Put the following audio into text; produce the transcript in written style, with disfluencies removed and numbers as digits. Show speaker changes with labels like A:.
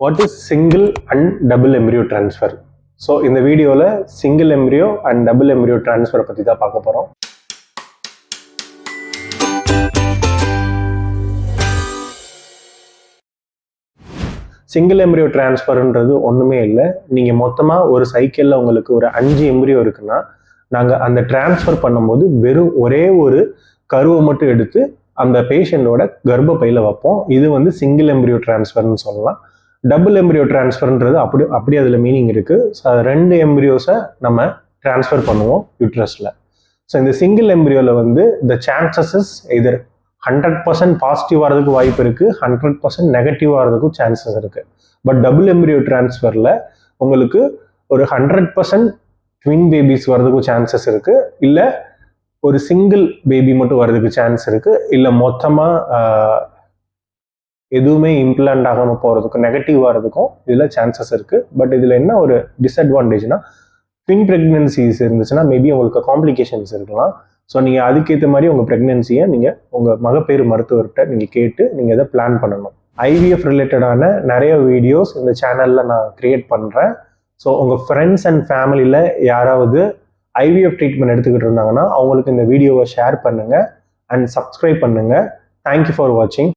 A: What is single and double embryo transfer? So இந்த வீடியோல single embryo and double embryo transfer பத்தி தான் பார்க்க போறோம். சிங்கிள் எம்ப்ரியோ டிரான்ஸ்ஃபர்ன்றது ஒன்றுமே இல்லை. நீங்கள் மொத்தமாக ஒரு சைக்கிளில் உங்களுக்கு ஒரு 5 எம்ப்ரியோ இருக்குன்னா நாங்கள் அந்த டிரான்ஸ்ஃபர் பண்ணும்போது வெறும் ஒரே ஒரு கருவை மட்டும் எடுத்து அந்த பேஷண்ட்டோட கர்ப்பப்பையில் வைப்போம். இது வந்து சிங்கிள் எம்ப்ரியோ டிரான்ஸ்ஃபர்னு சொல்லலாம். டபுள் எம்ப்ரியோ டிரான்ஸ்ஃபர்ன்றது அப்படி அதில் மீனிங் இருக்குது. 2 எம்ப்ரியோஸை நம்ம டிரான்ஸ்ஃபர் பண்ணுவோம் யூட்ரஸில். ஸோ இந்த சிங்கிள் எம்ப்ரியோவில் வந்து the chances is either 100% positive ஆகிறதுக்கு வாய்ப்பு இருக்குது, 100% நெகட்டிவ் ஆகிறதுக்கும் சான்சஸ் இருக்குது. பட் டபுள் எம்ப்ரியோ டிரான்ஸ்ஃபரில் உங்களுக்கு ஒரு 100% ட்வின் பேபிஸ் வர்றதுக்கும் சான்சஸ் இருக்குது, இல்லை ஒரு சிங்கிள் பேபி மட்டும் வர்றதுக்கு சான்ஸ் இருக்குது, இல்லை மொத்தமாக எதுவுமே இம்ப்ளான்ட் ஆகாமல் போகிறதுக்கும் நெகட்டிவ் ஆகிறதுக்கும் இதில் சான்சஸ் இருக்குது. பட் இதில் என்ன ஒரு டிஸ்அட்வான்டேஜ்னா, ட்வின் ப்ரெக்னென்சிஸ் இருந்துச்சுன்னா மேபி உங்களுக்கு காம்ப்ளிகேஷன்ஸ் இருக்கலாம். ஸோ நீங்கள் அதுக்கேற்ற மாதிரி உங்கள் ப்ரெக்னென்சியை நீங்கள் உங்கள் மகப்பேறு மருத்துவர்கிட்ட நீங்கள் கேட்டு நீங்கள் இதை பிளான் பண்ணணும். ஐவிஎஃப் ரிலேட்டடான நிறைய வீடியோஸ் இந்த சேனலில் நான் க்ரியேட் பண்ணுறேன். ஸோ உங்கள் ஃப்ரெண்ட்ஸ் அண்ட் ஃபேமிலியில் யாராவது ஐவிஎஃப் ட்ரீட்மெண்ட் எடுத்துக்கிட்டு இருந்தாங்கன்னா அவங்களுக்கு இந்த வீடியோவை ஷேர் பண்ணுங்கள் அண்ட் சப்ஸ்கிரைப் பண்ணுங்கள். தேங்க்யூ ஃபார் வாட்சிங்.